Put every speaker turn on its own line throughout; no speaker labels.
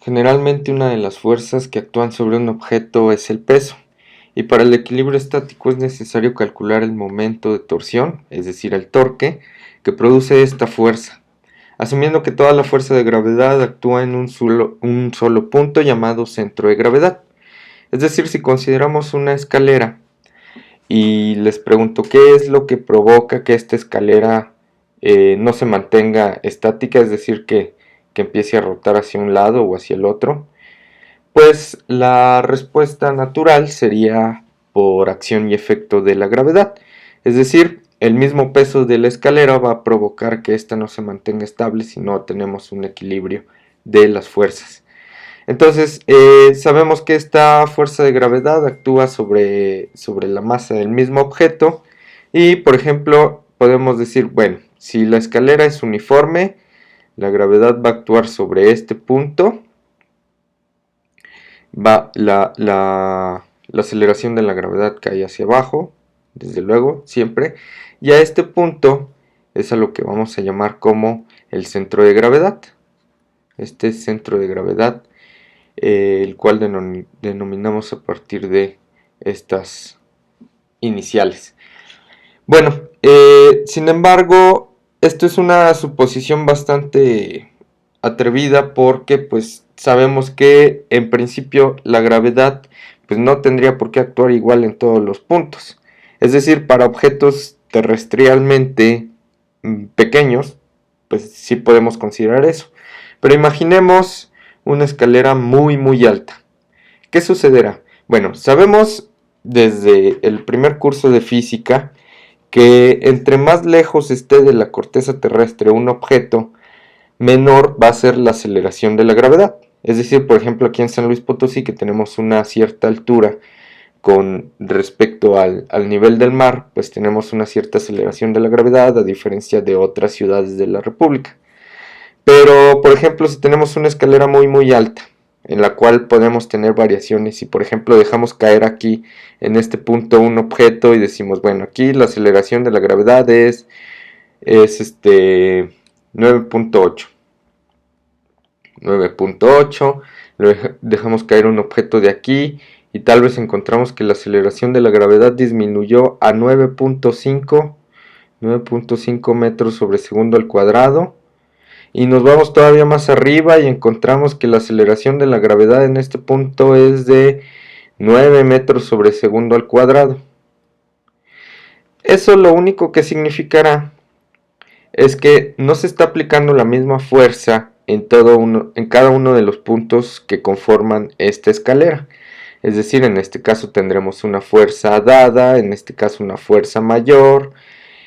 Generalmente una de las fuerzas que actúan sobre un objeto es el peso, y para el equilibrio estático es necesario calcular el momento de torsión, es decir, el torque, que produce esta fuerza, asumiendo que toda la fuerza de gravedad actúa en un solo punto llamado centro de gravedad. Es decir, si consideramos una escalera y les pregunto qué es lo que provoca que esta escalera no se mantenga estática, es decir, que empiece a rotar hacia un lado o hacia el otro, pues la respuesta natural sería por acción y efecto de la gravedad. Es decir, el mismo peso de la escalera va a provocar que ésta no se mantenga estable si no tenemos un equilibrio de las fuerzas. Entonces, sabemos que esta fuerza de gravedad actúa sobre la masa del mismo objeto y, por ejemplo, podemos decir, bueno, si la escalera es uniforme, la gravedad va a actuar sobre este punto, la aceleración de la gravedad cae hacia abajo, desde luego, siempre, y a este punto es a lo que vamos a llamar como el centro de gravedad. Este centro de gravedad, el cual denominamos a partir de estas iniciales. Bueno, sin embargo, esto es una suposición bastante atrevida porque pues sabemos que en principio la gravedad pues no tendría por qué actuar igual en todos los puntos. Es decir, para objetos terrestrialmente pequeños, pues sí podemos considerar eso. Pero imaginemos una escalera muy alta. ¿Qué sucederá? Bueno, sabemos desde el primer curso de física que entre más lejos esté de la corteza terrestre un objeto, menor va a ser la aceleración de la gravedad. Es decir, por ejemplo, aquí en San Luis Potosí, que tenemos una cierta altura con respecto al nivel del mar, pues tenemos una cierta aceleración de la gravedad, a diferencia de otras ciudades de la República. Pero, por ejemplo, si tenemos una escalera muy alta, en la cual podemos tener variaciones, si por ejemplo dejamos caer aquí en este punto un objeto y decimos, bueno, aquí la aceleración de la gravedad es 9.8, 9.8, dejamos caer un objeto de aquí y tal vez encontramos que la aceleración de la gravedad disminuyó a 9.5 metros sobre segundo al cuadrado. Y nos vamos todavía más arriba y encontramos que la aceleración de la gravedad en este punto es de 9 metros sobre segundo al cuadrado. Eso lo único que significará es que no se está aplicando la misma fuerza en cada uno de los puntos que conforman esta escalera. Es decir, en este caso tendremos una fuerza dada, en este caso una fuerza mayor,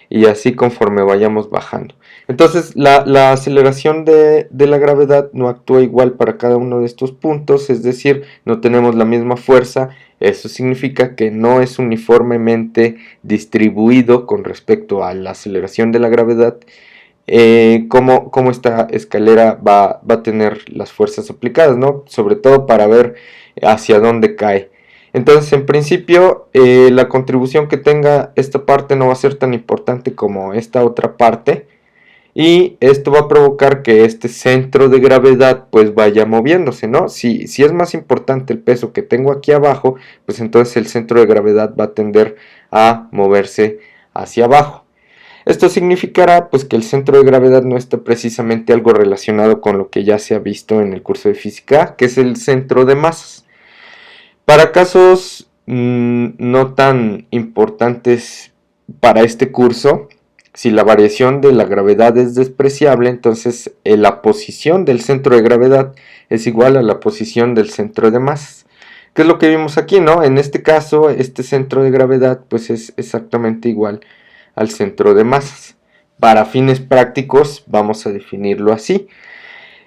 y así conforme vayamos bajando. Entonces la aceleración de la gravedad no actúa igual para cada uno de estos puntos, es decir, no tenemos la misma fuerza. Eso significa que no es uniformemente distribuido con respecto a la aceleración de la gravedad, cómo esta escalera va a tener las fuerzas aplicadas, ¿no? Sobre todo para ver hacia dónde cae. Entonces, en principio, la contribución que tenga esta parte no va a ser tan importante como esta otra parte. Y esto va a provocar que este centro de gravedad pues vaya moviéndose, ¿no? Si es más importante el peso que tengo aquí abajo, pues entonces el centro de gravedad va a tender a moverse hacia abajo. Esto significará pues que el centro de gravedad no está precisamente algo relacionado con lo que ya se ha visto en el curso de física, que es el centro de masas. Para casos no tan importantes para este curso, si la variación de la gravedad es despreciable, entonces la posición del centro de gravedad es igual a la posición del centro de masas. ¿Qué es lo que vimos aquí, no? En este caso, este centro de gravedad pues es exactamente igual al centro de masas. Para fines prácticos vamos a definirlo así.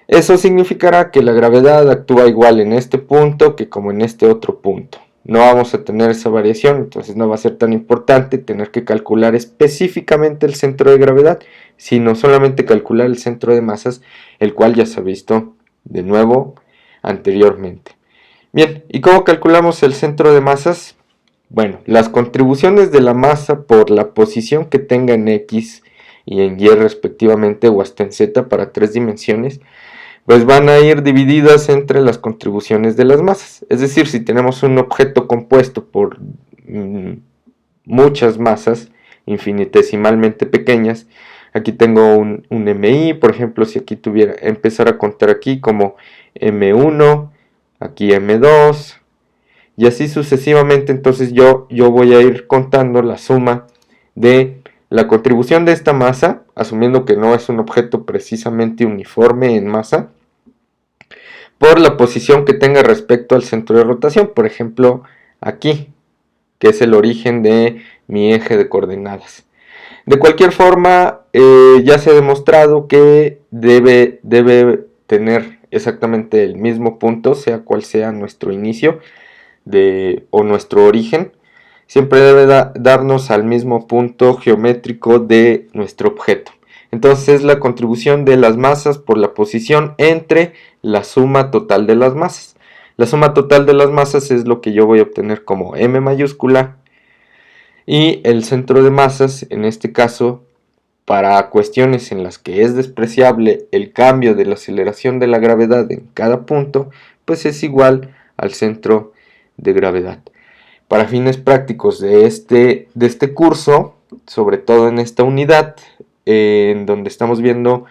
Eso significará que la gravedad actúa igual en este punto que como en este otro punto. No vamos a tener esa variación, entonces no va a ser tan importante tener que calcular específicamente el centro de gravedad, sino solamente calcular el centro de masas, el cual ya se ha visto de nuevo anteriormente. Bien, ¿y cómo calculamos el centro de masas? Bueno, las contribuciones de la masa por la posición que tenga en X y en Y respectivamente, o hasta en Z para 3 dimensiones, pues van a ir divididas entre las contribuciones de las masas. Es decir, si tenemos un objeto compuesto por muchas masas infinitesimalmente pequeñas, aquí tengo un MI, por ejemplo, si aquí tuviera, empezar a contar aquí como M1, aquí M2, y así sucesivamente. Entonces yo voy a ir contando la suma de la contribución de esta masa, asumiendo que no es un objeto precisamente uniforme en masa, por la posición que tenga respecto al centro de rotación, por ejemplo aquí, que es el origen de mi eje de coordenadas. De cualquier forma, ya se ha demostrado que debe tener exactamente el mismo punto, sea cual sea nuestro inicio o nuestro origen. Siempre debe darnos al mismo punto geométrico de nuestro objeto. Entonces es la contribución de las masas por la posición entre la suma total de las masas. La suma total de las masas es lo que yo voy a obtener como M mayúscula, y el centro de masas, en este caso, para cuestiones en las que es despreciable el cambio de la aceleración de la gravedad en cada punto, pues es igual al centro de gravedad. Para fines prácticos de este curso, sobre todo en esta unidad, en donde estamos viendo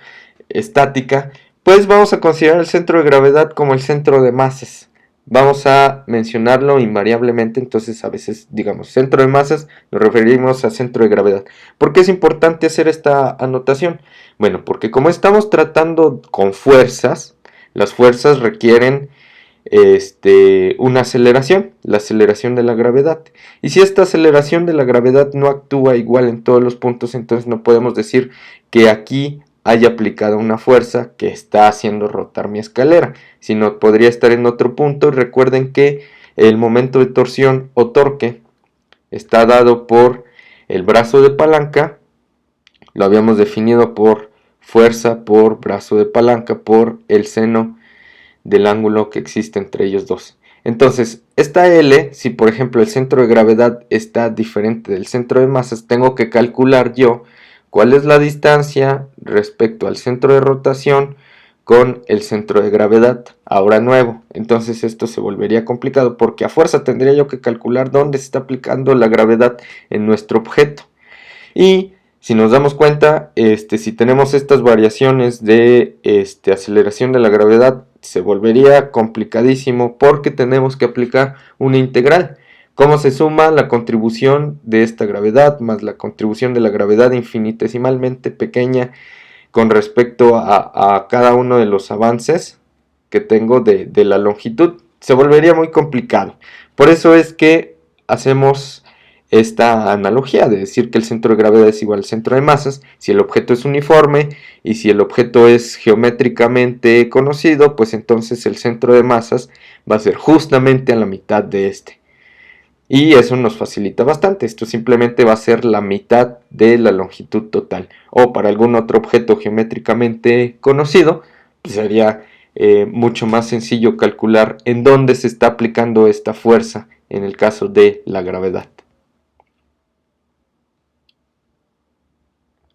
estática, pues vamos a considerar el centro de gravedad como el centro de masas. Vamos a mencionarlo invariablemente, entonces a veces digamos centro de masas, nos referimos a centro de gravedad. ¿Por qué es importante hacer esta anotación? Bueno, porque como estamos tratando con fuerzas, las fuerzas requieren una aceleración, la aceleración de la gravedad. Y si esta aceleración de la gravedad no actúa igual en todos los puntos, entonces no podemos decir que aquí haya aplicado una fuerza que está haciendo rotar mi escalera, sino podría estar en otro punto. Recuerden que el momento de torsión o torque está dado por el brazo de palanca, lo habíamos definido por fuerza por brazo de palanca por el seno del ángulo que existe entre ellos dos. Entonces, esta L, si por ejemplo el centro de gravedad está diferente del centro de masas, tengo que calcular yo cuál es la distancia respecto al centro de rotación con el centro de gravedad, ahora nuevo. Entonces esto se volvería complicado porque a fuerza tendría yo que calcular dónde se está aplicando la gravedad en nuestro objeto. Y si nos damos cuenta, si tenemos estas variaciones de aceleración de la gravedad, se volvería complicadísimo porque tenemos que aplicar una integral. ¿Cómo se suma la contribución de esta gravedad más la contribución de la gravedad infinitesimalmente pequeña con respecto a cada uno de los avances que tengo de la longitud? Se volvería muy complicado. Por eso es que hacemos esta analogía de decir que el centro de gravedad es igual al centro de masas si el objeto es uniforme, y si el objeto es geométricamente conocido, pues entonces el centro de masas va a ser justamente a la mitad de este. Y eso nos facilita bastante. Esto simplemente va a ser la mitad de la longitud total. O para algún otro objeto geométricamente conocido, pues sería mucho más sencillo calcular en dónde se está aplicando esta fuerza en el caso de la gravedad.